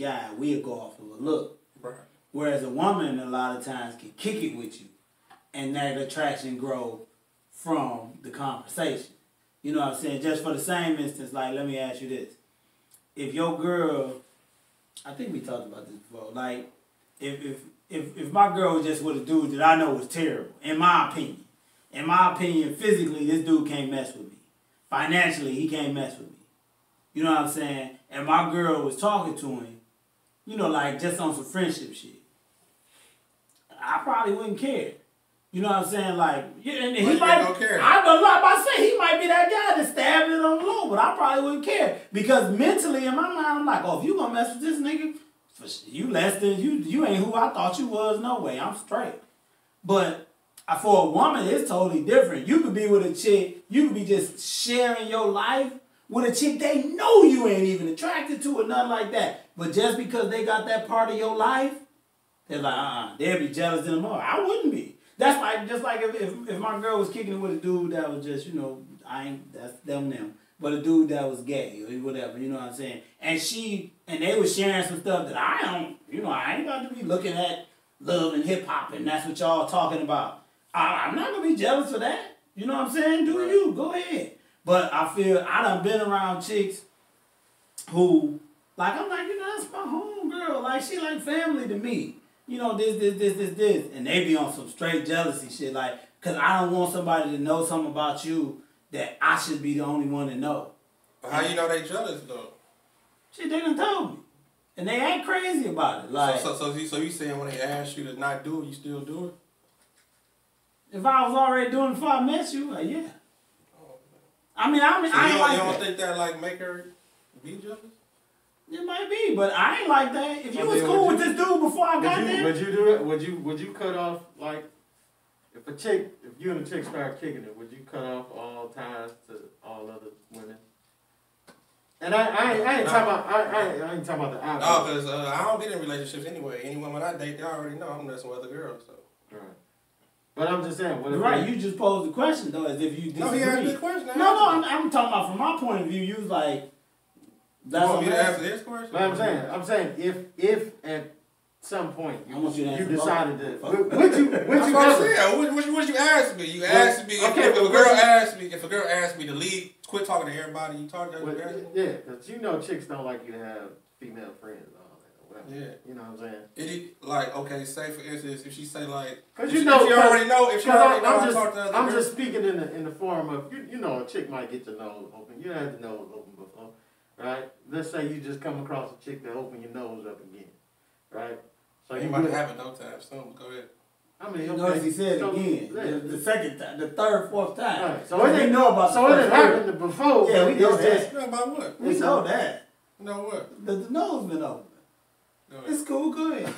guy, we'll go off of a look. Right. Whereas a woman a lot of times can kick it with you, and that attraction grow from the conversation. You know what I'm saying? Just for the same instance, like, let me ask you this. If your girl, I think we talked about this before, like, if my girl was just with a dude that I know was terrible, in my opinion, physically, this dude can't mess with me. Financially, he can't mess with me. You know what I'm saying? And my girl was talking to him, you know, like, just on some friendship shit. I probably wouldn't care. You know what I'm saying? Like, yeah, and he might. Don't care. I don't know. About to say he might be that guy that stabbed it on the low, but I probably wouldn't care because mentally in my mind I'm like, oh, if you gonna mess with this nigga, you less than you ain't who I thought you was. No way, I'm straight. But for a woman, it's totally different. You could be with a chick, you could be just sharing your life with a chick they know you ain't even attracted to or nothing like that. But just because they got that part of your life, they're like, they'll be jealous in the morning. I wouldn't be. That's like, just like if my girl was kicking it with a dude that was just, you know, that's them. But a dude that was gay or whatever, you know what I'm saying? And they were sharing some stuff that I ain't about to be looking at love and hip hop and that's what y'all talking about. I'm not going to be jealous for that. You know what I'm saying? Do you. Go ahead. But I feel I done been around chicks who, like, I'm like, you know, that's my homegirl. Like, she like family to me. You know, this. And they be on some straight jealousy shit. Like, because I don't want somebody to know something about you that I should be the only one to know. But how you know they jealous, though? Shit, they done told me. And they ain't crazy about it. Like, So you saying when they ask you to not do it, you still do it? if I was already doing it before I met you, like, yeah. Oh, I mean, I ain't like you that. don't think that, like, make her be jealous? It might be, but I ain't like that. If you was cool with this dude before I got there. Would you do it? Would you cut off, like, if you and a chick start kicking it, would you cut off all ties to all other women? And I ain't talking about the opposite. No, because I don't get in relationships anyway. Any woman I date, they already know I'm messing with other girls. So. Right. But I'm just saying. Right, you just posed the question, though, as if you disagree. No, he asked me a question. I'm talking about from my point of view, you was like, that's what you want me to answer this question? But I'm saying if at some point you decided to, would you what you asked me? You asked me if a girl asked me to leave, quit talking to everybody. You talk to everybody. Yeah, because you know chicks don't like you to have female friends and all that. Or whatever. Yeah, you know what I'm saying. Like, okay, say for instance, if she say like, because you know, if she already know, I'm just speaking in the form of you know a chick might get your nose open. You had the nose open before, right? Let's say you just come across a chick that open your nose up again, right? So you might have it no time soon. Go ahead. I mean, okay. Notice he said it again. The second time, the third, fourth time. Right. So it didn't know about. So it didn't happen before. Yeah, we know that. You know about what? We know that. Know what? The nose been open. It's cool. Go ahead.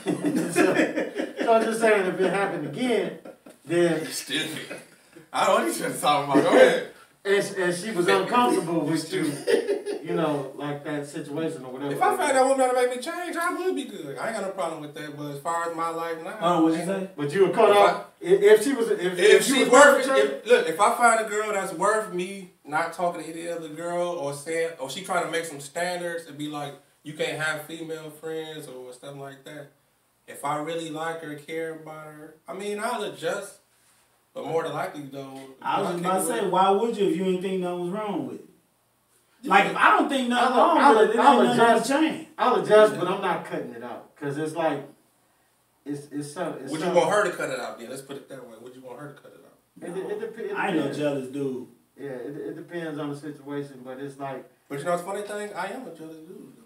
So I'm just saying, if it happened again, then still. I don't know what you're talking about. Go ahead. And she was uncomfortable with you, you know, like that situation or whatever. If I find that woman to make me change, I would be good. I ain't got no problem with that. But as far as my life now, what'd you say? But you would cut off if she was if I find a girl that's worth me not talking to any other girl or she trying to make some standards and be like, you can't have female friends or stuff like that. If I really like her, care about her, I mean, I'll adjust. But more than likely, though... I was about to say, why would you if you didn't think nothing was wrong with it? Like, if I don't think nothing wrong with it, then ain't nothing to change. I'll adjust, but I'm not cutting it out. Because it's like... It's something... Would you want her to cut it out then? Let's put it that way. Would you want her to cut it out? No. It depends. I ain't no jealous dude. Yeah, it depends on the situation, but it's like... But you know what's funny thing? I am a jealous dude, though.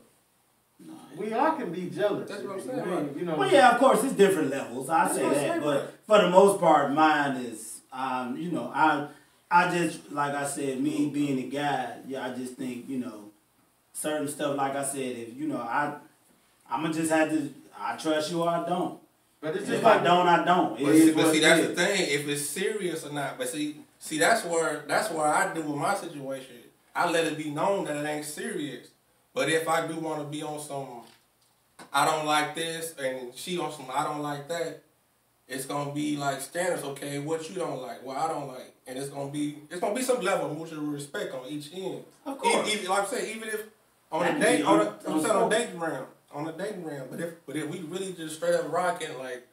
No, we all can be jealous. That's what I'm saying. Right. You know, well, yeah, of course, it's different levels. I say that, but for the most part, mine is, you know, I just, like I said, me being a guy, yeah, I just think, you know, certain stuff, like I said, if, you know, I'ma just have to, I trust you or I don't. But it's just if like, I don't, I don't. But see, that's the thing, if it's serious or not. But see, that's where I do with my situation. I let it be known that it ain't serious. But if I do want to be on some, I don't like this, and she on some, I don't like that, it's gonna be like standards. Okay, what you don't like, what I don't like, and it's gonna be some level of mutual respect on each end. Of course. Even like I say, even if on a date, on a date round, on the dating realm. But if we really just straight up rocking like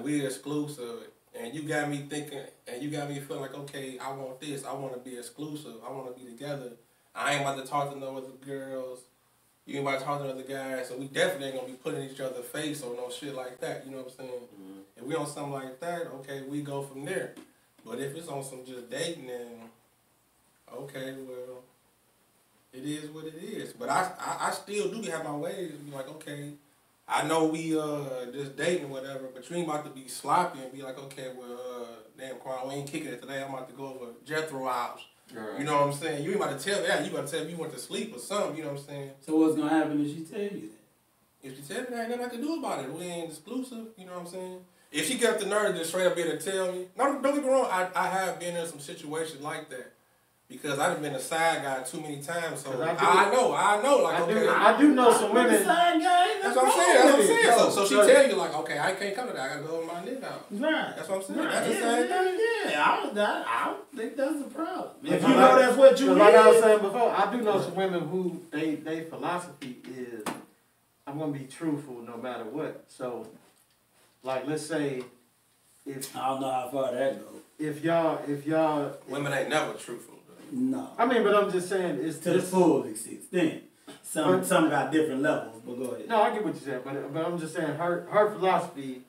we're exclusive, and you got me thinking, and you got me feeling like, okay, I want this, I want to be exclusive, I want to be together. I ain't about to talk to no other girls. You ain't about to talk to other guys, so we definitely ain't gonna be putting each other face or no shit like that. You know what I'm saying? Mm-hmm. If we on something like that, okay, we go from there. But if it's on some just dating, then okay, well, it is what it is. But I still do have my ways to be like, okay, I know we just dating or whatever, but you ain't about to be sloppy and be like, okay, well, damn, Quan, we ain't kicking it today. I'm about to go over Jethro house. Right. You know what I'm saying? You ain't about to tell me that. You about to tell me you went to sleep or something. You know what I'm saying? So what's gonna happen if she tell you that? If she tell me that, ain't nothing I can do about it. We ain't exclusive. You know what I'm saying? If she got the nerve to straight up be able to tell me, no, don't get me wrong. I have been in some situations like that. Because I've been a side guy too many times, so I know. Like, I do know some women. Side guy. That's what I'm saying. So she tell you like, okay, I can't come to that. I gotta go with my nigga out. Right. That's what I'm saying. Right. That's the same thing. Yeah, I don't think that's the problem. If you know that's what you need. Like I was saying before, I do know some women who they philosophy is, I'm gonna be truthful no matter what. So, like, let's say if I don't know how far that goes. If y'all women ain't never truthful. No. I mean, but I'm just saying it's to the full extent. Some got different levels, but go ahead. No, I get what you said, but I'm just saying her philosophy.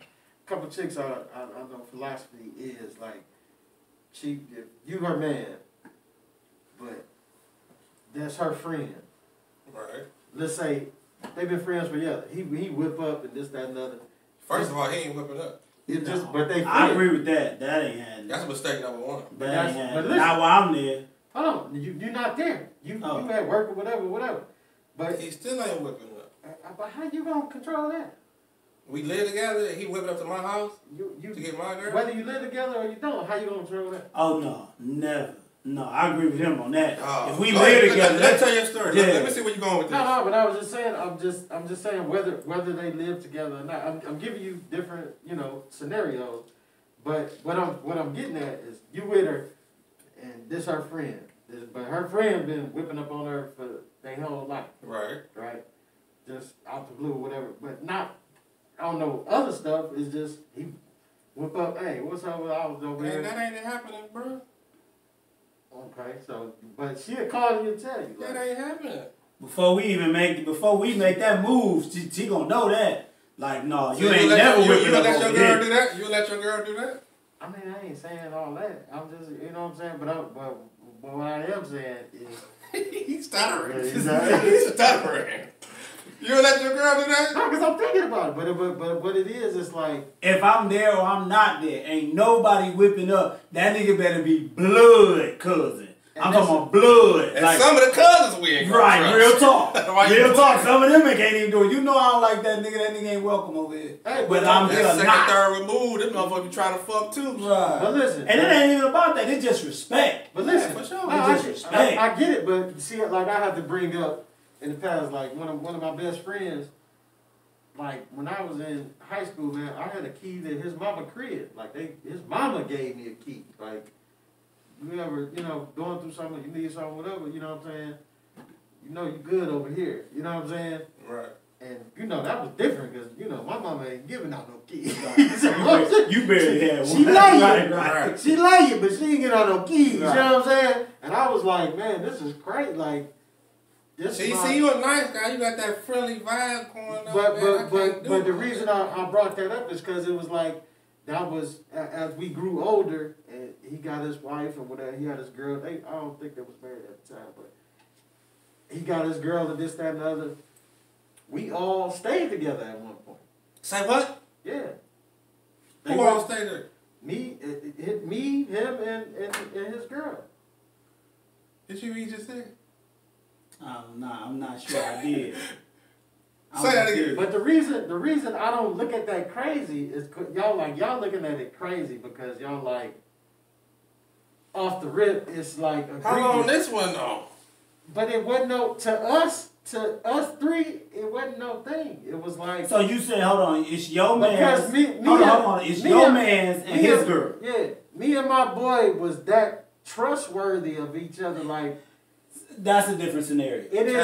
A couple chicks I know philosophy is like if you her man, but that's her friend. Right. Let's say they've been friends for years. He whip up and this, that, and other. First of all, he ain't whipping up. It just, but they. I agree with that. That ain't happening. That's a mistake number one. That ain't happening. Not while I'm there. Hold on, you're not there. You at work or whatever. But he still ain't whipping up. But how you gonna control that? We live together. And he whipping up to my house to get my girl. Whether you live together or you don't, how you gonna control that? Oh no, never. No, I agree with him on that. If we live together, let me tell you a story. Yeah. Let me see where you're going with this. No, but I was just saying. I'm just saying whether they live together or not. I'm giving you different scenarios. But what I'm getting at is you with her, and this her friend. But her friend been whipping up on her for their whole life. Right. Right. Just out the blue, whatever. But not, I don't know, other stuff. It's just he whip up. Hey, what's up? I was over here. That ain't happening, bro. Okay, so but she'll call you and tell you. That ain't happening. Before we make that move, she gonna know that. Like, no, you ain't never whipping up. You let your girl do that? You let your girl do that? I mean, I ain't saying all that. I'm just, you know what I'm saying? But what I am saying is... He's stuttering. He's stuttering. You let your girl do that? No, because I'm thinking about it. But what it is, it's like... If I'm there or I'm not there, ain't nobody whipping up. That nigga better be blood cousin. I'm talking about blood. And like, some of the cousins we ain't right, trust. Real talk. Real talk. Some of them can't even do it. You know I don't like that nigga. That nigga ain't welcome over here. Hey, but I'm here second, not. third removed. Them motherfuckers be trying to fuck too. Right. But listen. And it ain't even about that. It's just respect. But listen. For sure. No, it's just respect. I get it, but see, like I have to bring up in the past, like one of my best friends, like when I was in high school, man, I had a key to his mama crib. Like his mama gave me a key. Like, you ever, going through something, you need something, whatever, you know what I'm saying? You good over here. You know what I'm saying? Right. And, that was different because, my mama ain't giving out no keys. You barely had one. She love you. Right. She love you, but she ain't get out no keys. Right. You know what I'm saying? And I was like, man, this is great. Like, see, you a nice guy. You got that friendly vibe going on. But the reason I brought that up is because it was like, that was, as we grew older, and he got his wife or whatever, he had his girl. I don't think they was married at the time, but he got his girl and this, that, and the other. We all stayed together at one point. Say what? Yeah. Who all stayed there? Me, him, and his girl. Did you just say? I'm not sure I did. Say that again. But the reason I don't look at that crazy is y'all looking at it crazy because y'all like off the rip. It's like how long this one though? But it wasn't to us three. It wasn't no thing. It was like. So you said, hold on, it's your man. Because hold on, it's your man's and his girl. Yeah, me and my boy was that trustworthy of each other. Like That's a different scenario. It is.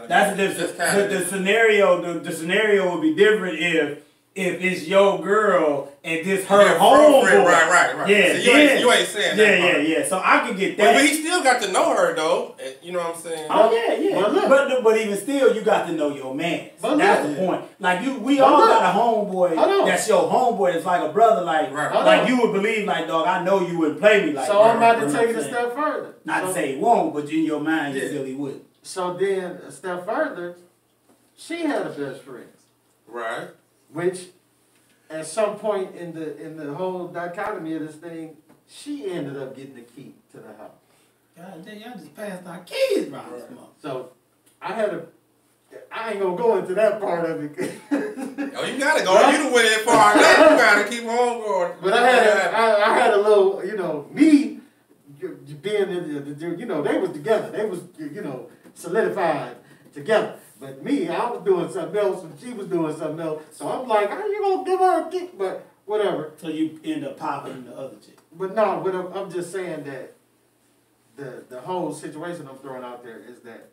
That's a different. The scenario would be different if it's your girl and this her homeboy. Right. Yeah, so you ain't saying that. Yeah. So I can get that. But he still got to know her though. You know what I'm saying? Oh yeah. But even still, you got to know your man. That's the point. Like we all got a homeboy. That's your homeboy. It's like a brother. Like you would believe. Like dog, I know you wouldn't play me like. So I'm about to take it a step further. Not to say he won't, but in your mind, you feel he would. So then a step further, she had a best friend. Right. Which, at some point in the whole dichotomy of this thing, she ended up getting the key to the house. God damn, y'all just passed our keys around this month. So, I ain't gonna go into that part of it. Oh, you gotta go. You done went that far. You gotta keep on going. But I had a little, me being they was together. They was, solidified together. But me, I was doing something else and she was doing something else. So I'm like, how you gonna give her a kick? But whatever. So you end up popping the other chick. But no, I'm just saying that the whole situation I'm throwing out there is that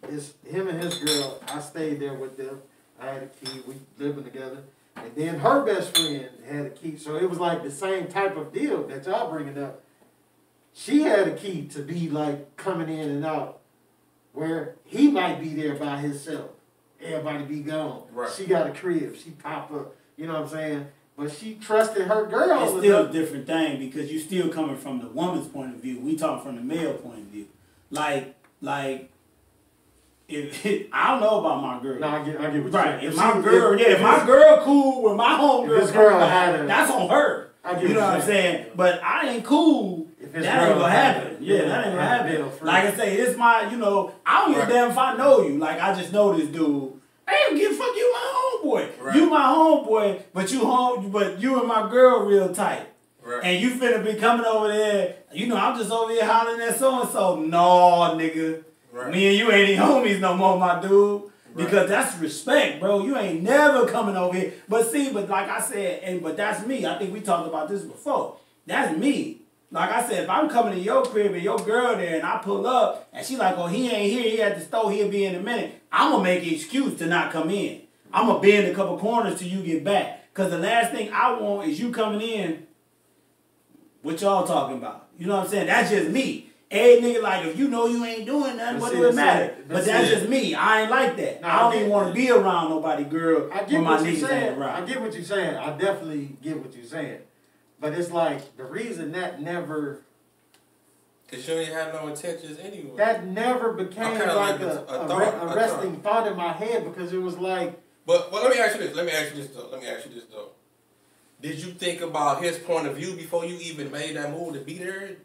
it's him and his girl. I stayed there with them. I had a key. We living together. And then her best friend had a key. So it was like the same type of deal that y'all bringing up. She had a key to be like coming in and out where he might be there by himself. Everybody be gone. Right. She got a crib. She pop up. You know what I'm saying? But she trusted her girl. It's still a different thing because you still coming from the woman's point of view. We talking from the male point of view. Like if I don't know about my girl. No, I get what you're right. saying. If my girl cool with my homegirl, this girl had that's on her. You know what I'm saying? But I ain't cool. That ain't gonna happen. Yeah, that ain't gonna happen. Like I say, it's my, I don't give a damn if I know you. Like, I just know this dude. I ain't give a fuck, you my homeboy. Right. You my homeboy, but you and my girl real tight. Right. And you finna be coming over there, I'm just over here hollering at so-and-so. No, nigga. Right. Me and you ain't even homies no more, my dude. Right. Because that's respect, bro. You ain't never coming over here. But like I said, but that's me. I think we talked about this before. That's me. Like I said, if I'm coming to your crib and your girl there and I pull up and she like, oh, he ain't here, he at the store, he'll be in a minute, I'm going to make an excuse to not come in. I'm going to bend a couple corners till you get back. Because the last thing I want is you coming in, what y'all talking about? You know what I'm saying? That's just me. Hey, nigga, like, if you know you ain't doing nothing, what do it matter? But that's just me. I ain't like that. No, I don't even want to be around nobody, girl, when my niggas ain't around. I get what you're saying. I definitely get what you're saying. But it's like, the reason that never... Because you ain't have no intentions anyway. That never became like a resting thought in my head because it was like... But let me ask you this. though. Did you think about his point of view before you even made that move to be there?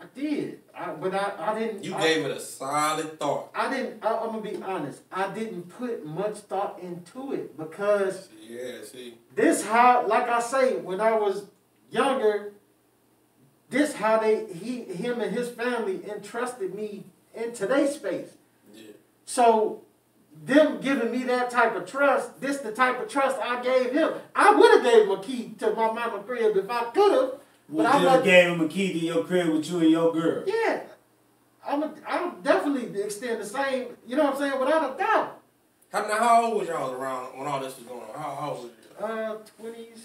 I did. But I didn't... You gave it a solid thought. I'm going to be honest. I didn't put much thought into it because... Yeah, see. This how, like I say, when I was younger, this how him and his family entrusted me into their space. Yeah. So, them giving me that type of trust, this the type of trust I gave him. I would have gave him a key to my mama crib if I could have. But I gave him a key to your crib with you and your girl. Yeah. I'm definitely extend the same, you know what I'm saying, without a doubt. How old was y'all around when all this was going on? How old was you? 20s.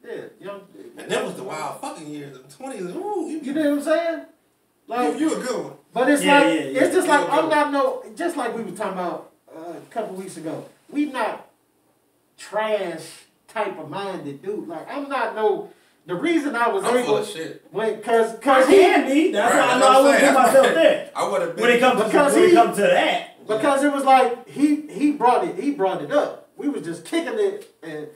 Yeah, young. And that was the wild fucking years. The 20s. Ooh, you know what I'm saying? Like you a good one. But it's it's just like I'm not just like we were talking about a couple weeks ago. We not trash type of minded dude. Like I'm not no. The reason I was able full of shit. Because he can be. That's why I know I wouldn't put myself there. I would have been when it comes to that. Because it was like he brought it up. We was just kicking it, and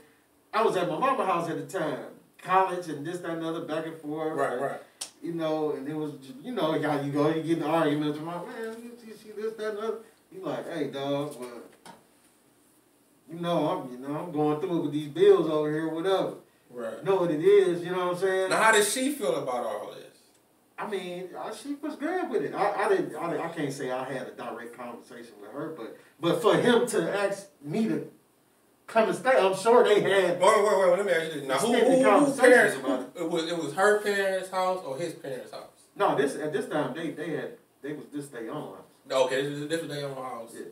I was at my mama's house at the time, college and this, that, and other, back and forth. Right. And it was just, how you get in arguments with my man, you see this, that, and other. You like, hey dog, well, I'm going through it with these bills over here, whatever. Right. You know what it is, you know what I'm saying? Now how did she feel about all this? I mean, she was good with it. I can't say I had a direct conversation with her, but for him to ask me to come and stay, I'm sure they had. Wait. Let me ask you this. Now, who parents? It was her parents' house or his parents' house? No, this at this time they was just their own house. Okay, this was their own house. Yeah.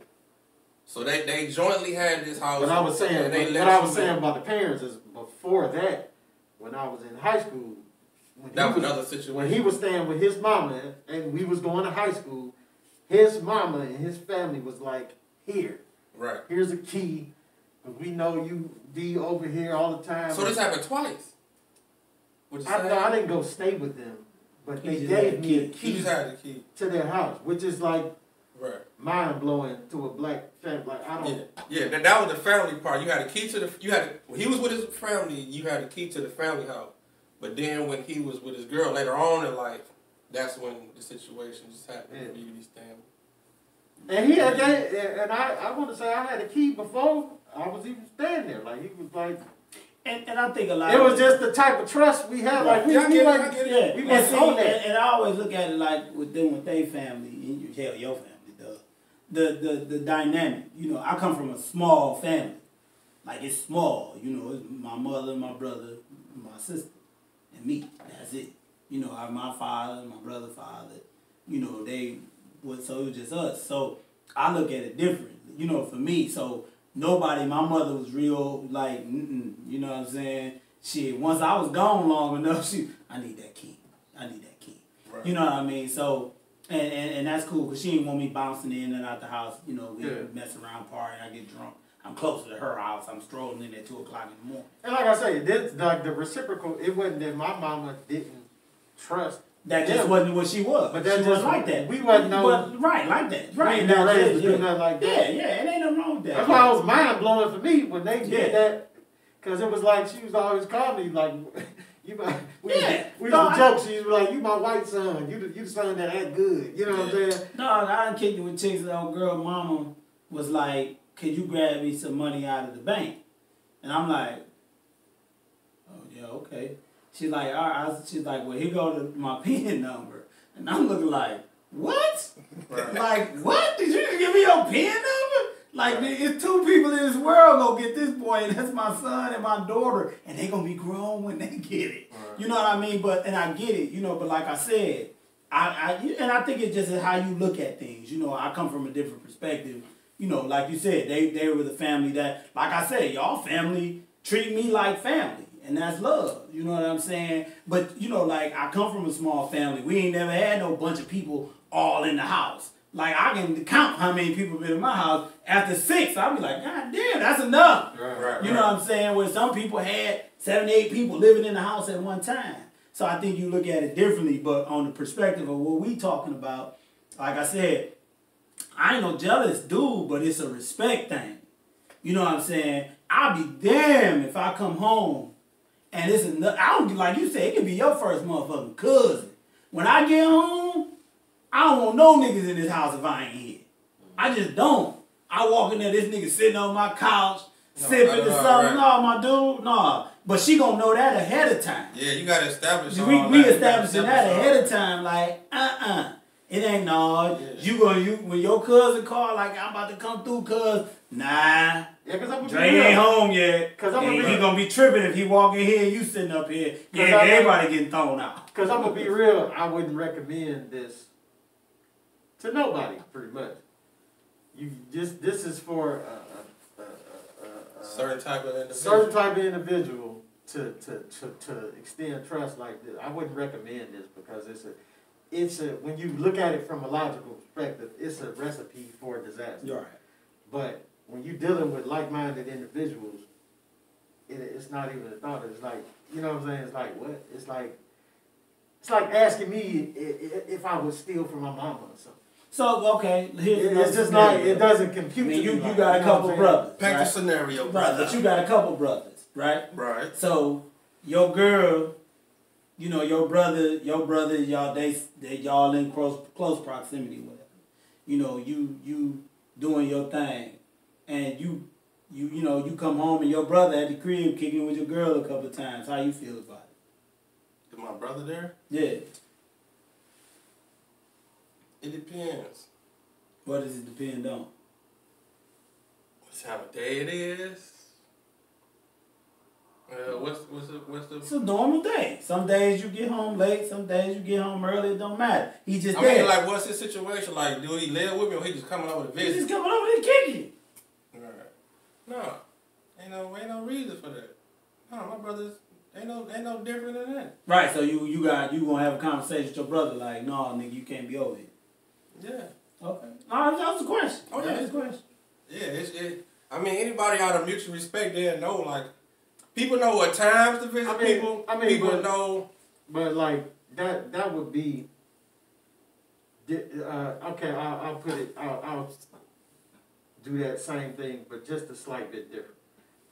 So they jointly had this house. But I was saying, and they what I was saying about the parents is before that, when I was in high school, that was another situation. When he was staying with his mama and we was going to high school, his mama and his family was like, here. Right. Here's a key. We know you be over here all the time. So this happened twice? I didn't go stay with them, but they gave me a key, just had the key to their house, which is like mind blowing to a black family. Like I don't. Yeah. That was the family part. You had a key to the. When he was with his family, you had a key to the family house. But then when he was with his girl later on in life, that's when the situation just happened to be these things. And he had that, and I want to say I had a key before I was even staying there. Like he was like. And I think a lot. It was just the type of trust we had. Like we and I always look at it like with them with their family, and your family, the dynamic. You know, I come from a small family, like it's small. You know, it's my mother, my brother, my sister, and me. That's it. You know, I have my father, my brother's father. You know, so it was just us. So I look at it different. You know, for me, so. Nobody, my mother was real, like, you know what I'm saying? Shit, once I was gone long enough, I need that key. Right. You know what I mean? So, and that's cool, because she didn't want me bouncing in and out the house. You know, we mess around, party, I get drunk. I'm closer to her house. I'm strolling in at 2 o'clock in the morning. And like I say, this, like the reciprocal, it wasn't that my mama didn't trust. That just wasn't what she was. But that she was like that. We wasn't no... Right, like that. Right. We ain't raised to do nothing like that. Yeah, it ain't nothing wrong with that. That's why it was mind blowing for me when they did that. Because it was like, she was always calling me like, we used to joke, she was like, you my white son. You the son that act good. You know what I'm saying? No, I done kicked it with chicks. The old girl mama was like, could you grab me some money out of the bank? And I'm like, oh, yeah, okay. She's like, all right. She's like, well, here go to my PIN number. And I'm looking like, what? Right. Like, what? Did you just give me your PIN number? Like, it's 2 people in this world gonna get this boy, and that's my son and my daughter, and they gonna be grown when they get it. Right. You know what I mean? And I get it, you know, but like I said, I think it's just how you look at things. You know, I come from a different perspective. You know, like you said, they were the family that, like I said, y'all family treat me like family. And that's love, you know what I'm saying? But, you know, like, I come from a small family. We ain't never had no bunch of people all in the house. Like, I can count how many people been in my house. After 6, I'll be like, God damn, that's enough. Right, you know what I'm saying? Where some people had 7, 8 people living in the house at one time. So I think you look at it differently. But on the perspective of what we talking about, like I said, I ain't no jealous dude, but it's a respect thing. You know what I'm saying? I'll be damned if I come home and it's enough. I don't, like you said, it can be your first motherfucking cousin. When I get home, I don't want no niggas in this house if I ain't here. I just don't. I walk in there, this nigga sitting on my couch, sipping to something. No, my dude, no. But she gonna know that ahead of time. Yeah, you gotta establish we establishing that ahead of time, like, It ain't no. Yeah. When your cousin call, like, I'm about to come through, cuz, nah. Yeah, cause I'm Dre ain't home yet. Cause he gonna be tripping if he walk in here and you sitting up here. Yeah, everybody getting thrown out. Cause I'm gonna be real, I wouldn't recommend this to nobody, pretty much. This is for a certain type of individual to extend trust like this. I wouldn't recommend this because it's a when you look at it from a logical perspective, it's a recipe for disaster. Right. But when you're dealing with like-minded individuals, it's not even a thought. It's like, you know what I'm saying? It's like, what? It's like asking me if I would steal from my mama or something. So, okay, it's just like, it doesn't compute. I mean, you got a couple brothers. Paint the scenario. Right, but you got a couple brothers, right? Right. So, your girl, you know, your brother, y'all in close proximity, whatever. You know, you doing your thing. And you come home and your brother at the crib kicking with your girl a couple of times. How you feel about it? Is my brother there? Yeah. It depends. What does it depend on? What time of day it is. what's the? It's a normal day. Some days you get home late. Some days you get home early. It don't matter. He just I there. mean, like, what's his situation? Like, do he live with me or he just coming over to He visit? just coming over to kick it. Right. No, ain't no reason for that. No, my brothers ain't no different than that. Right. So you gonna have a conversation with your brother like, no, nigga, you can't be over here. Yeah. Okay. No, that was a question. Oh, yeah. That was a question. Yeah, I mean, anybody out of mutual respect, they'll know, like, people know what times to visit people. People know. But, like, that would be, okay, I'll put it, I'll do that same thing, but just a slight bit different.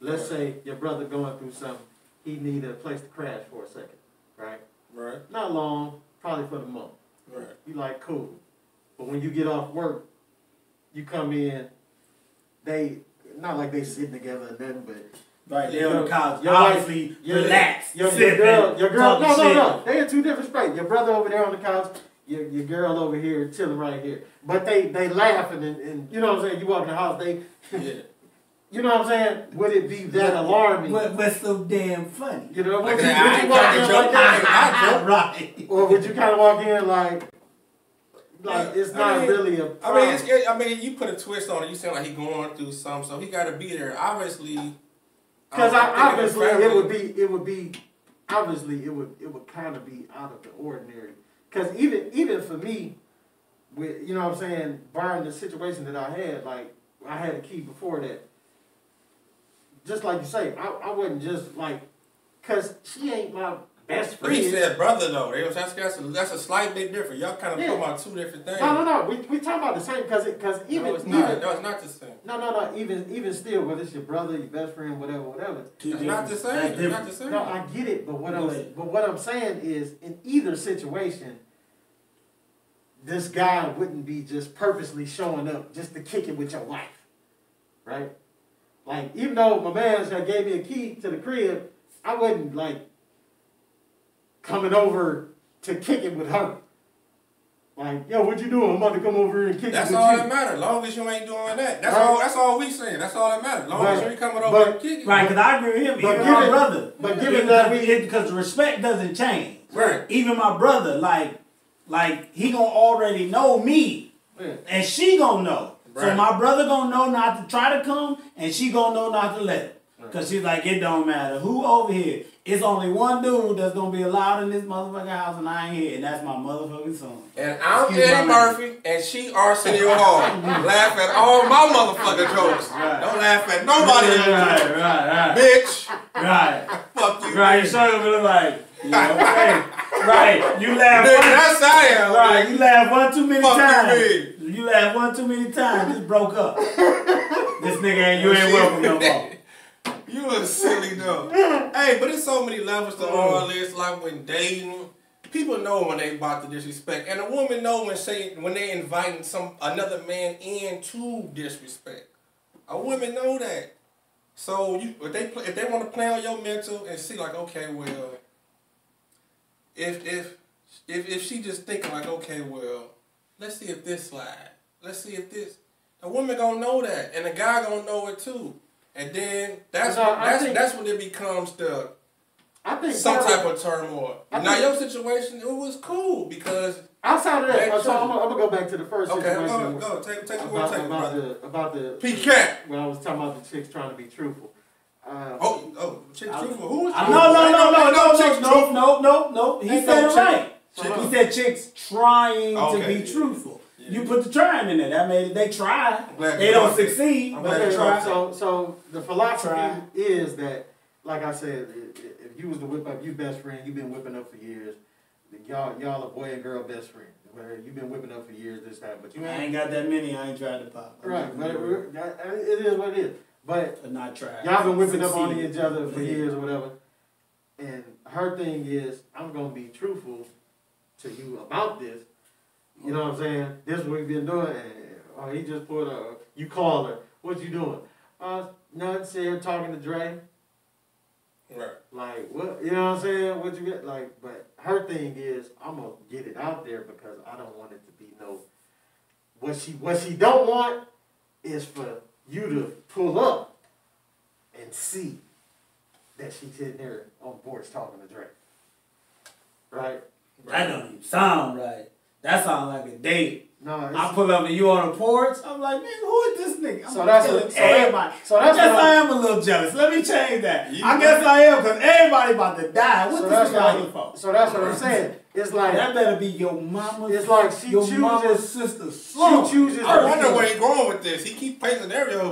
Let's say your brother going through something, he need a place to crash for a second, right? Right. Not long, probably for the month. Right. You like, cool. But when you get off work, you come in, they, not like they sitting together and nothing, but Right, they're on the couch, your obviously wife, relaxed. Your sipping, girl, talking no. They in two different spaces. Your brother over there on the couch, your girl over here chilling right here. But they laughing and you know what I'm saying? You walk in the house, they, Yeah. you know what I'm saying? Would it be that alarming? What's so damn funny? You know, Like would you I walk in joke, like that? Right. Or would you kind of walk in like it's not really a problem? I mean, you put a twist on it. You sound like he going through something, so he got to be there. Obviously, because obviously it would be obviously it would kind of be out of the ordinary. Because even for me, with you know what I'm saying, barring the situation that I had, like I had a key before that. Just like you say, I wouldn't just like, cause she ain't my best but friend. he said brother though. That's a slight bit different. Y'all kind of talking about two different things. No. We talking about the same because even no, it's not. No, it's not the same. No. Even still, whether it's your brother, your best friend, whatever. It's not the same. It's not the same. No, I get it, but what I'm saying is, in either situation, this guy wouldn't be just purposely showing up just to kick it with your wife, right? Like, even though my man gave me a key to the crib, I wasn't like coming over to kick it with her. Like, yo, what you doing? I'm about to come over here and kick it with you. That's all that matters. Long as you ain't doing that. That's all we saying. That's all that matters. Long as you ain't coming over and kicking. Right, because I agree with him. Even my brother. But given that because the respect doesn't change. Right. Even my brother, like he gonna already know me, and she gonna know. Right. So my brother gonna know not to try to come, and she gonna know not to let it. Because she's like, it don't matter who over here. It's only one dude that's gonna be allowed in this motherfucking house, and I ain't here, and that's my motherfucking son. And I'm Eddie Murphy, and she Arsenio Hall. Laugh at all my motherfucking jokes. Right. Don't laugh at nobody else. Right. Bitch. Right. Fuck you. Right, you sure gonna be like, you know, hey, right, you laugh. That's how I am. Right, you laugh one too many times. You laugh one too many times, just broke up. This nigga you ain't welcome no more. You look silly though. Hey, but it's so many levels to all this. Like when dating, people know when they about to disrespect, and a woman know when they inviting another man in to disrespect. A woman know that. So if they want to play on your mental and see like, okay, well, if she just thinking like, okay, well, let's see if this slide. Let's see if this. A woman gonna know that, and a guy gonna know it too. And then that's when it becomes some type of turmoil. Now your situation, it was cool because outside of that, so I'm gonna go back to the first situation. Okay, go. Take the about the PCAT. When I was talking about the chicks trying to be truthful. Chicks truthful. Who was No. He said it right. He said chicks trying to be truthful. You put the trying in there. That made it. They try. They don't succeed, but they try. So the philosophy is that, like I said, if you was to whip up your best friend, you've been whipping up for years. Y'all a boy and girl best friend. You've been whipping up for years this time, but I ain't got that many. I ain't tried to pop. Right, but it is what it is. But not trying. Y'all been whipping up on each other for years or whatever. And her thing is, I'm gonna be truthful to you about this. You know what I'm saying? This is what we've been doing. And, he just put you call her. What you doing? Nothing. Said talking to Dre. Right. Like, what? You know what I'm saying? What you get? Like, but her thing is, I'm going to get it out there because I don't want it to be no. What she don't want is for you to pull up and see that she's sitting there on the porch talking to Drake. Right? That don't even sound right. That sounds like a date. No, I pull up and you on the porch. I'm like, man, who is this nigga? I'm So that's telling what- so everybody. so that's I guess what I am a little jealous. Let me change that. You I guess I am because everybody about to die. What so this that's nigga like, for? so that's what I'm saying. It's like That better be your mama's. It's like she your chooses- mama's sister's son. she chooses. I wonder where he going with this. He keep painting scenarios,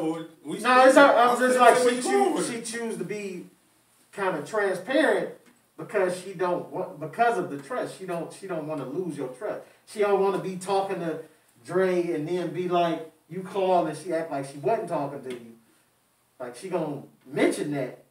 but we. No, it's I'm just like she she choose to be kind of transparent because she don't want because of the trust. She don't want to lose your trust. She don't want to be talking to Dre and then be like you call and she act like she wasn't talking to you. Like she gonna mention that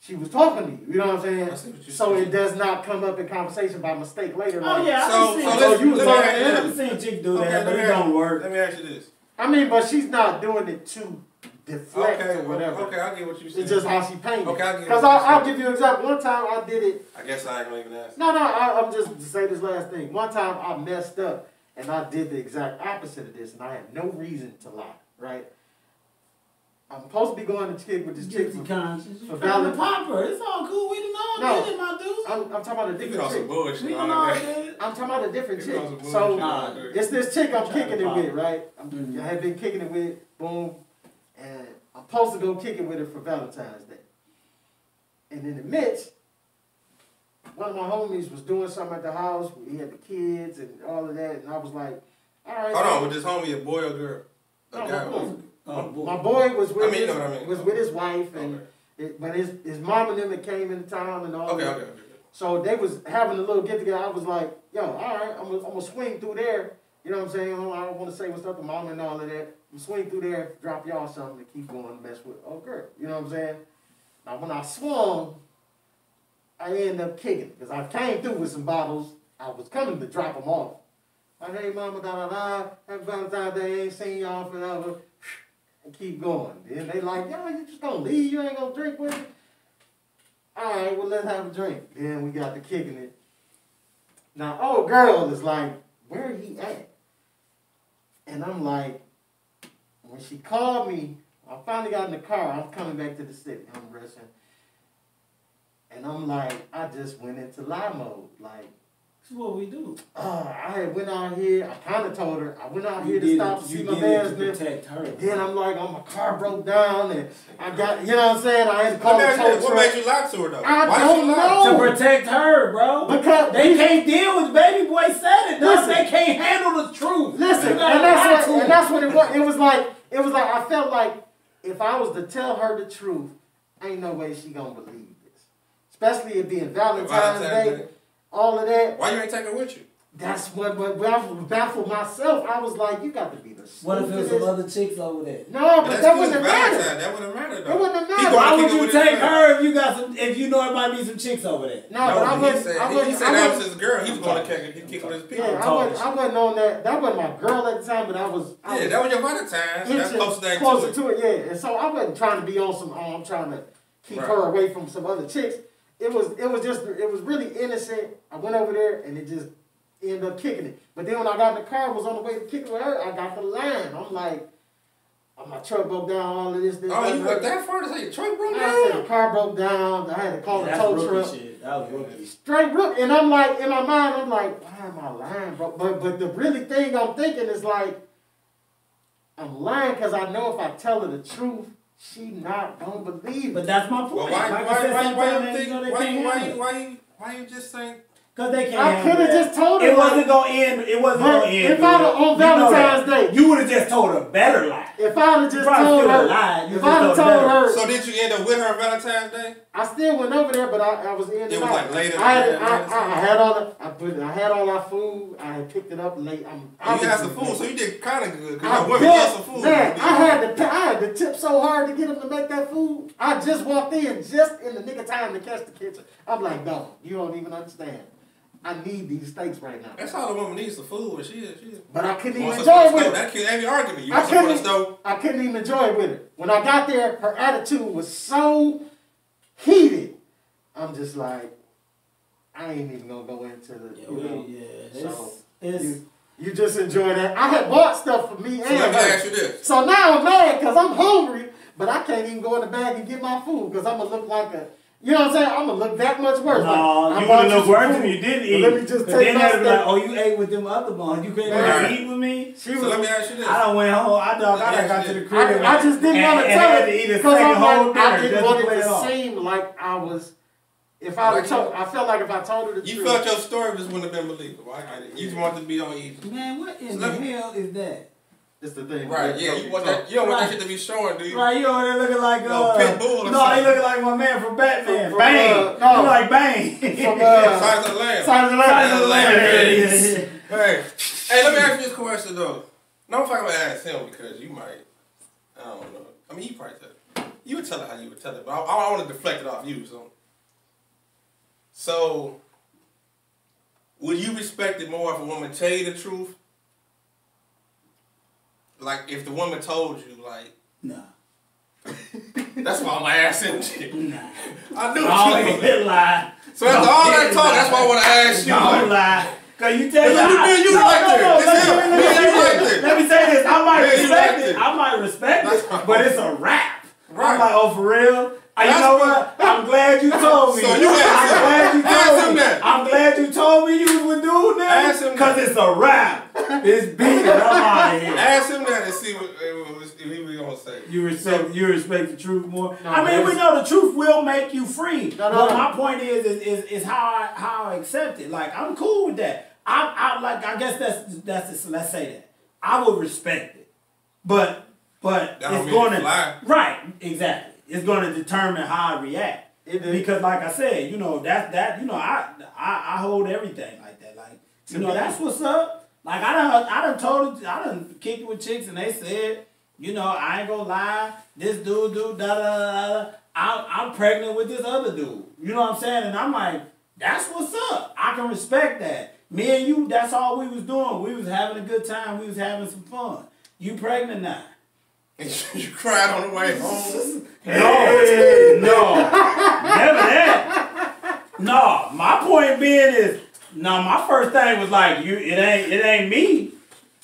she was talking to you. You know what I'm saying? I see what you're So saying. it does not come up in conversation by mistake later. Oh like, yeah, So- I can so see. let's- You was let me talking ask to you him. I this. can see Chick do Okay, that, but let it me don't ask- work. Let me ask you this. I mean, but she's not doing it to deflect Okay, or whatever. okay, I get what you said. It's just how she painted. Okay, I get Because what you I'll said. give you an example. One time I did it. I guess I ain't gonna even ask. No, I'm just to say this last thing. One time I messed up and I did the exact opposite of this and I had no reason to lie, right? I'm supposed to be going to chick with this chick. Guilty conscience. You for trying to valid- pop her. It's all cool. We done all No. did it, my dude. I'm talking about a You been different on some chick. bullshit. We all done all that. did it. I'm talking about a different You chick. been on some bullshit. So Nah. it's this chick I'm Trying kicking to it pop. with, right? Mhm. I had been kicking it with, boom, and I'm supposed to go kick it with her for Valentine's Day. And in the midst, one of my homies was doing something at the house. He had the kids and all of that, and I was like, all right. Hold man. on, with this homie, a boy or girl? A No, guy. my boy. Oh, boy. My boy was with I mean, you his, know what I mean. was with his wife, and Okay. but his mom and them that came into town and all Okay, that. okay. So they was having a little get together. I was like, yo, all right, I'm gonna swing through there. You know what I'm saying? I don't want to say what's up to mom and all of that. I'm swing through there, drop y'all something, and keep going and mess with old girl. You know what I'm saying? Now when I swung, I ended up kicking because I came through with some bottles. I was coming to drop them off. Like, hey mama, da da da, happy Valentine's Day, ain't seen y'all forever. And keep going. Then they like, yo, you just gonna leave? You ain't gonna drink with me? All right, well, let's have a drink. Then we got to kicking it. Now, old girl is like, where he at? And I'm like, when she called me, I finally got in the car. I'm coming back to the city. I'm resting. And I'm like, I just went into lie mode. Like, This is what we do. I had went out here. I kind of told her, I went out You here to did stop it- to you see my did it man's to nigga. protect her. Then I'm like, oh, my car broke down. And I got, you know what I'm saying? I had to call the What tow truck. made you lie to her though? I Why don't she lie? know. To protect her, bro. Because They can't deal with baby boy said it. Listen. They can't handle the truth. Listen, You gotta lie to and that's what it was. It was like I felt like if I was to tell her the truth, ain't no way she gonna believe this. Especially it being Valentine's Day, all of that. Why you ain't take her with you? That's what baffled myself. I was like, you got to be the What if there's some stupidest. other chicks over there? No, but That's that good wouldn't have Valentine's. mattered. That wouldn't matter though. It wouldn't have He mattered. gonna Why kick would it you with his take friend. her if you got some? If you know there might be some chicks over there? No, but I he wouldn't. said, I he wouldn't. said I that was wouldn't. his girl. He was gonna kick with his people. Yeah, I wasn't on that. That wasn't my girl at the time, but I was. Yeah, that was your Valentine's. That's inching close thing closer to it. to it, yeah. And so I wasn't trying to be on some. I'm trying to keep Right. her away from some other chicks. It was really innocent. I went over there and it just ended up kicking it. But then when I got in the car, was on the way to kick it with her. I got the line. I'm like, oh, my truck broke down. All of this. Oh, you went that far to say your truck broke I said down? the car broke down. I had to call the That's tow rookie truck. shit. That was rookie. Straight rook. And I'm like, in my mind, I'm like, why am I lying, bro? But the really thing I'm thinking is like, I'm lying because I know if I tell her the truth, she not gonna believe But it. that's my point. Well, Like I said, sometimes they know they can't handle it. why you just saying? Cause they can't I handle could have that. just told her. It like, wasn't gonna end. It wasn't But gonna end. if I'd have on You know that. Valentine's Day, you would have just told a better lie. if I'd have You just probably told still her, lied. You if just I'd have told told better. her, So did you end up with her on Valentine's Day? I still went over there, but I was in. It was like later. I later. had all our food. I had picked it up late. You had some food, so you did kind of good. Cause I my women love some food. Man, I had to tip so hard to get them to make that food. I just walked in just in the nick of time to catch the kitchen. I'm like, no, you don't even understand. I need these steaks right now. That's all the woman needs, some food. But she But I couldn't even wants enjoy some it with stove. her. That can't be argument. You I want some for the couldn't, stove? I couldn't even enjoy it with her. When I got there, her attitude was so heated. I'm just like, I ain't even gonna go into the, you just enjoy that. I had bought stuff for me So and let me her. ask you this. So now I'm mad because I'm hungry, but I can't even go in the bag and get my food because I'm gonna look like You know what I'm saying? I'm gonna look that much worse. No, like, you would look worse if you didn't eat. Let me just but take then my they'd be like, step. oh, you ate with them other ones. You couldn't Right. eat with me? She So was. let me ask you this. I done went home. I done got to the crib. I just didn't want to and tell had her to eat a because second I'm whole like, dinner I didn't just want to it play it to off. seem like I was. If I would told, I felt like if I told her the You truth. felt your story just wouldn't have been believable. I get it. You just wanted to be on even. Man, what in So the let me- hell is that? It's the thing. Right, yeah, you want that. You don't want that shit to be showing, do you? Right, you over there looking like No, Pitbull or no, something. he looking like my man from Batman. From, Bang. no. You like Bang. From Signs of the Lamb. Signs of the Signs of the Lamb. Lamb. Hey, let me ask you this question though. No, I'm not gonna ask him because you might. I don't know. I mean, you probably tell it. You would tell it how you would tell it, but I want to deflect it off you. So, would you respect it more if a woman tell you the truth? Like, if the woman told you, like, Nah. that's why I'm asking. Nah. I knew Oh, you. bit lie. So after all that talk, that's why I want to ask you. Don't Like, lie. Cause you tell Let me right there. It's him. Me and you right there. Let me say this. I might Me and you respect right it. there. I might respect That's it, right. but it's a rap. Right. I'm like, oh, for real? You That's know what- what? I'm glad you told me. So you ask him. I'm glad you Ask told him me. that. I'm glad you told me you was a dude now. Ask him Cause that. it's a rap. It's big. I'm out of here. Ask him that and see what he was gonna say. You respect the truth more. No, I mean, we it's- know the truth will make you free. No, but no. my point is how I accept it. Like, I'm cool with that. I guess that's let's say that I would respect it, but That don't it's mean going it's to lie. right exactly. It's going to determine how I react. It is. Because like I said, you know that you know I hold everything like that. Like, you know, that's what's up. Like I done kicked it with chicks and they said, you know, I ain't gonna lie, this dude da da da da. I'm pregnant with this other dude. You know what I'm saying? And I'm like, that's what's up. I can respect that. Me and you, that's all we was doing. We was having a good time. We was having some fun. You pregnant now? You cried on the way home. No, never that. No, my point being is, no, my first thing was like, it ain't me.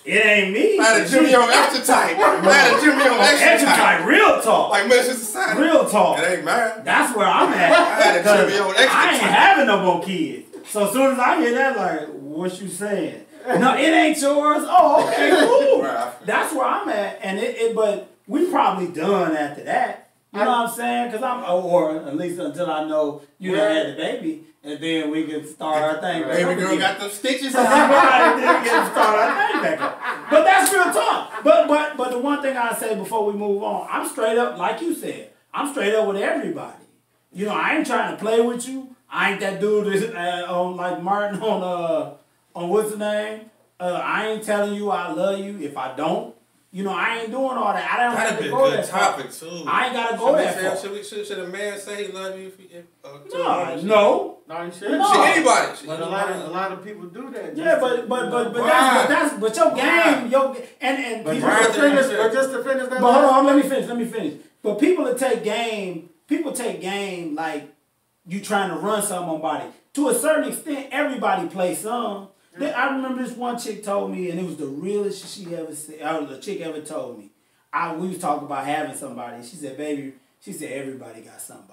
It ain't me. I had a Jimmy on extra tight. I had a Jimmy on extra tight. Like real talk. Like Minister Society. Real talk. It ain't mine. That's where I'm at. I had a Jimmy on extra I ain't tight. having no more kids. So as soon as I hear that, like, what you saying? No, it ain't yours. Oh, okay, cool. Right. That's where I'm at, and but we probably done after that. You know what I'm saying? Cause or at least until I know you done had the baby, and then we can start our thing. back Baby up girl again. got them stitches. Right, then we can start our thing back up. But that's real talk. But the one thing I say before we move on, I'm straight up, like you said, I'm straight up with everybody. You know, I ain't trying to play with you. I ain't that dude that's on like Martin on what's the name? I ain't telling you I love you if I don't. You know, I ain't doing all that. I don't have That'd to be a go good that far. topic too. I ain't gotta go that far. Should a man say he love you to a woman? No. No, you should. No. Should anybody? But a lot of people do that. Yeah, but Why? that's your game, and But people. Why? just to finish that. But hold on, let me finish. But people that take game like you trying to run something on body. To a certain extent, everybody plays some. I remember this one chick told me, and it was the realest she ever said, the chick ever told me. We was talking about having somebody. She said, baby, everybody got somebody.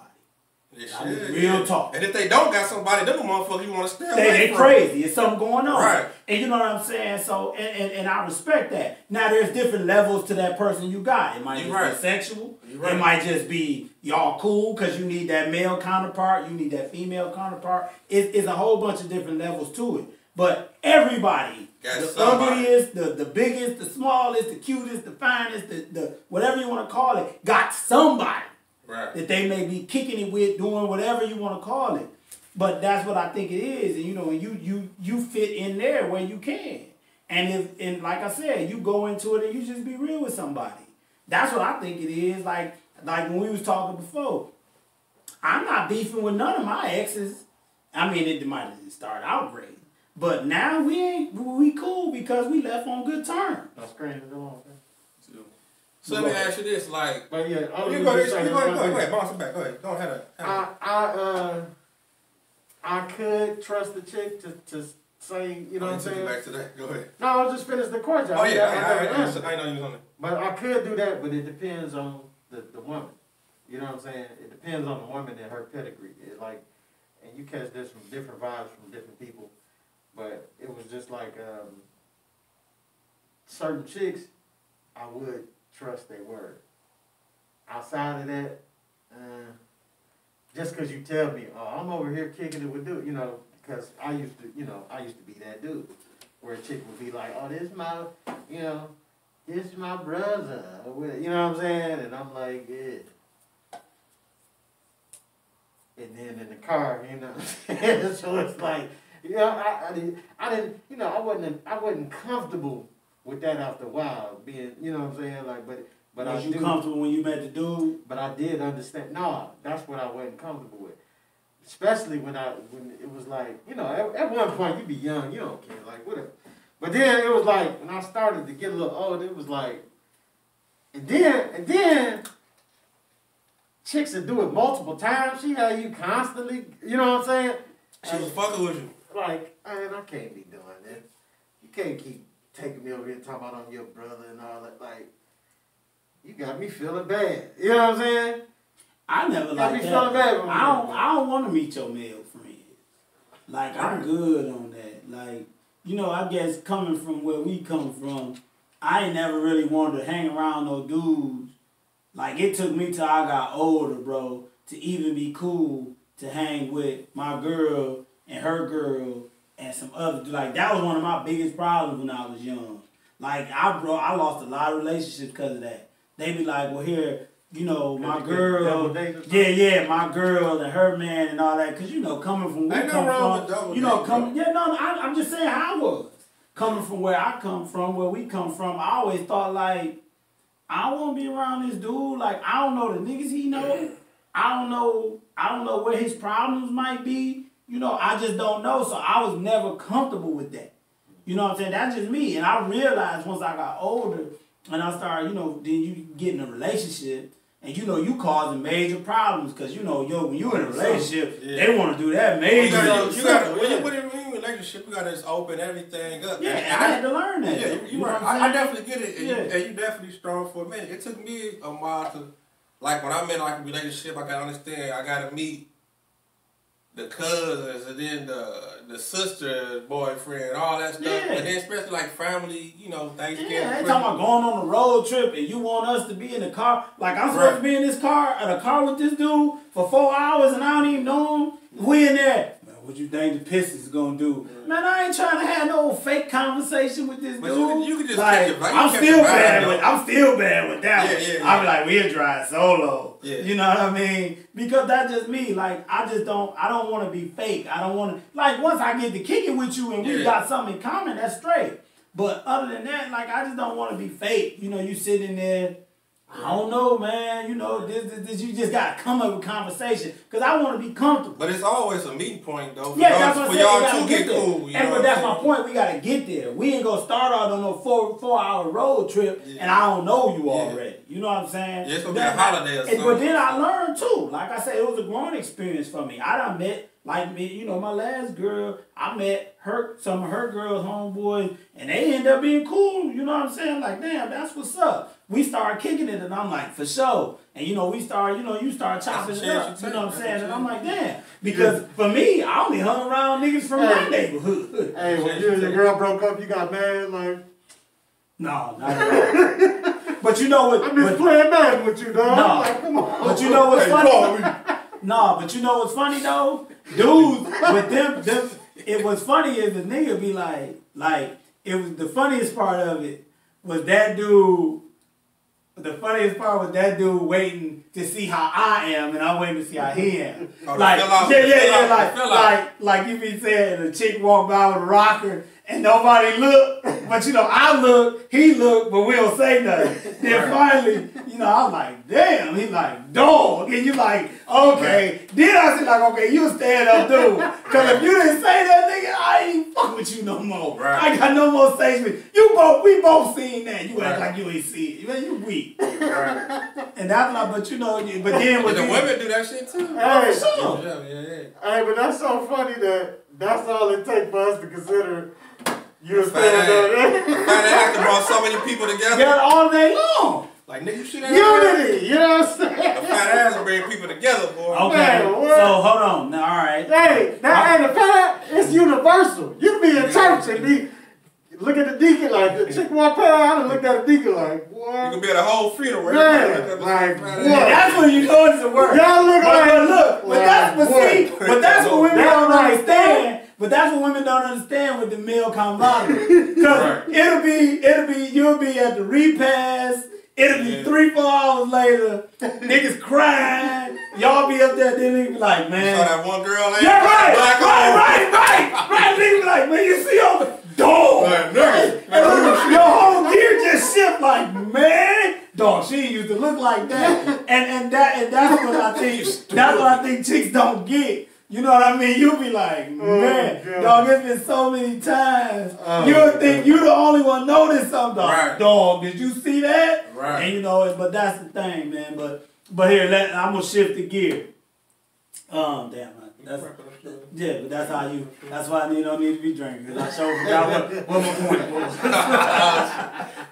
They I mean, should, real yeah. talk. And if they don't got somebody, them the motherfuckers you want to stay away They from. crazy. It's something going on. Right. And you know what I'm saying? So, and I respect that. Now, there's different levels to that person you got. It might You just right. be sexual. You right. It might just be y'all cool because you need that male counterpart. You need that female counterpart. It's a whole bunch of different levels to it. But everybody, Got the somebody. ugliest, the biggest, the smallest, the cutest, the finest, the whatever you want to call it, got somebody. Right. That they may be kicking it with, doing whatever you want to call it. But that's what I think it is. And you know, you fit in there where you can. And like I said, you go into it and you just be real with somebody. That's what I think it is. Like when we was talking before, I'm not beefing with none of my exes. I mean, it might have started out great. But now we cool because we left on good terms. My screen is on. So let me ask you this, like, But yeah, you go ahead, bounce it back, go ahead, don't have it. I could trust the chick to say, you know what I'm saying? Back to that, go ahead. No, I'll just finish the question. Oh yeah, I I know you was on it. But I could do that, but it depends on the woman. You know what I'm what I'm saying? It depends on the woman and her pedigree. It like, and you catch this from different vibes from different people. But it was just like certain chicks, I would trust their word. Outside of that, just because you tell me, oh, I'm over here kicking it with dude, you know, because I used to be that dude, where a chick would be like, oh, this is my brother, you know what I'm saying? And I'm like, yeah. And then in the car, you know what I'm saying? So it's like, you know, I didn't, you know, I wasn't comfortable with that after a while, being, you know what I'm saying? Like, but was you comfortable when you met the dude? But I did understand. No, that's what I wasn't comfortable with. Especially when it was like, you know, at one point you be young, you don't care, like whatever. But then it was like when I started to get a little older, it was like, and then chicks would do it multiple times. She had you constantly, you know what I'm saying? She was fucking with you. Like, man, I can't be doing this. You can't keep taking me over here talking about I'm your brother and all that. Like, you got me feeling bad. You know what I'm saying? I never like that. I don't want to meet your male friends. Like, I'm good on that. Like, you know, I guess coming from where we come from, I ain't never really wanted to hang around no dudes. Like, it took me till I got older, bro, to even be cool to hang with my girl and her girl and some other. Like, that was one of my biggest problems when I was young. Like, I lost a lot of relationships because of that. They be like, well, here, you know, my girl, my girl and her man and all that. Because, you know, coming from where we come from, you know, I'm just saying how I was. Coming from where I come from, where we come from, I always thought, like, I don't want to be around this dude. Like, I don't know the niggas he know. I don't know where his problems might be. You know, I just don't know. So I was never comfortable with that. You know what I'm saying? That's just me. And I realized once I got older and I started, you know, then you get in a relationship and, you know, you causing major problems because, you know, when you in a relationship, they want to do that major. When you put in a relationship, you got to just open everything up. Yeah, and I had to learn that. Yeah, you right. I definitely get it. And you definitely strong for a minute. It took me a while to, like, when I'm in like a relationship, I got to understand, I got to meet the cousins and then the sister, boyfriend, all that stuff. Yeah. And then especially like family, you know, Thanksgiving. Yeah, they talking about going on a road trip and you want us to be in the car. Like, I'm supposed to be in this car, in a car with this dude for 4 hours and I don't even know him. We in there. Man, what you think the Pistons gonna do? Yeah. Man, I ain't trying to have no fake conversation with this dude. You can just like, I'm still bad with that one. Yeah. I be like, we'll drive solo. Yeah. You know what I mean? Because that's just me. Like, I don't want to be fake. I don't want to, like, once I get to kick it with you and we got something in common, that's straight. But other than that, like, I just don't want to be fake. You know, you sitting there, I don't know, man. You know, this you just got to come up with conversation. Because I want to be comfortable. But it's always a meeting point, though. That's what I'm saying. For y'all to get cool. But that's my point. We got to get there. We ain't going to start out on no 4-hour road trip and I don't know you already. You know what I'm saying? Yeah, it's going to be a holiday or something. But then I learned, too. Like I said, it was a growing experience for me. I done met, like me, you know, my last girl, I met some of her girls' homeboys, and they end up being cool. You know what I'm saying? Like, damn, that's what's up. We started kicking it, and I'm like, for sure. And, you know, you start chopping it up. You know what I'm saying? And I'm like, damn. Because for me, I only hung around niggas from my neighborhood. Hey, when you and your girl broke up, you got mad? Like, no, not at all. But you know what? I'm just playing mad with you, dog. No. Like, come on. But you know what's funny? No, but you know what's funny, though? Dudes, with them, it was funny is the nigga be like, it was the funniest part of it was that dude. The funniest part was that dude waiting to see how I am, and I'm waiting to see how he am. Oh, like you be saying, the chick walk by with a rocker and nobody look, but you know I look, he look, but we don't say nothing. Then finally, you know, I'm like, damn. He like, dog, and you like, okay. Then I said like, okay, you a stand up dude, cause if you didn't say that, nigga, I ain't fuck with you no more. Right. I got no more stage with you. We both seen that. You act like you ain't see it. Man, you weak. Right. And that's like, but you know, but then with the women do that shit too. Hey, sure. Hey, but that's so funny that's all it takes for us to consider. You a stand up. Fat ass brought so many people together. Yeah, all day long. Like, nigga, you see that? Unity, you know what I'm saying? The fat ass bring people together, boy. Okay, Man, what? so hold on. Now, all right. Hey, that ain't a fact. It's universal. You be in church and be look at the deacon like the chick walk past and look at the deacon like You what? can be at a whole funeral. Man, everybody look at the like, same what? thing. That's when you know it's a word. Y'all look But like look, but that's like, see, but that's what women That don't right understand. But that's what women don't understand with the male camaraderie. Because Right. you'll be at the repast. It'll be 3-4 hours later. Niggas crying. Y'all be up there. Then they be like, You man. saw that one girl? Yeah, right. Black Niggas be like, man, you see all the dog. Like, nigga. And your whole gear just shift like, man, dog, she used to look like that. And that's what I think chicks don't get. You know what I mean? You'll be like, man, God. dog, it's been so many times. Oh, You'll think you the only one notice something. Dog. Right. Dog, did you see that? Right. And you know, but that's the thing, man. But here, I'm gonna shift the gear. That's yeah, but that's how you. That's why I don't need to be drinking. Cause I sure forgot what my point was.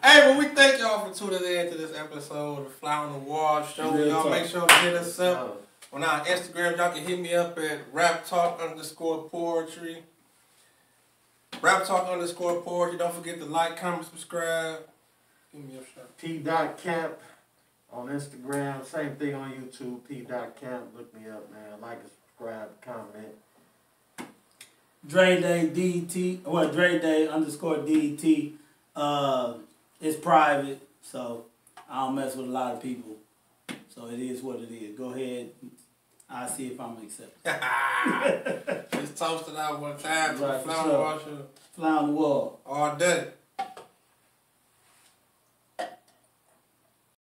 Hey, but we thank y'all for tuning in to this episode of the Fly on the Wall show. Real Y'all talk. make sure to hit us up on our Instagram. Y'all can hit me up at raptalk_poetry. Raptalk_poetry. Don't forget to like, comment, subscribe. Give me a shout. P.Camp on Instagram. Same thing on YouTube. P.Camp. Look me up, man. Like and subscribe, comment. Dre Day DT. Well, Dre Day _DT. It's private, so I don't mess with a lot of people. So it is what it is. Go ahead. I'll see if I'm accepted. Just toast it out one time to the Right, Fly for on the sure. Wall show. Fly on the wall. All day.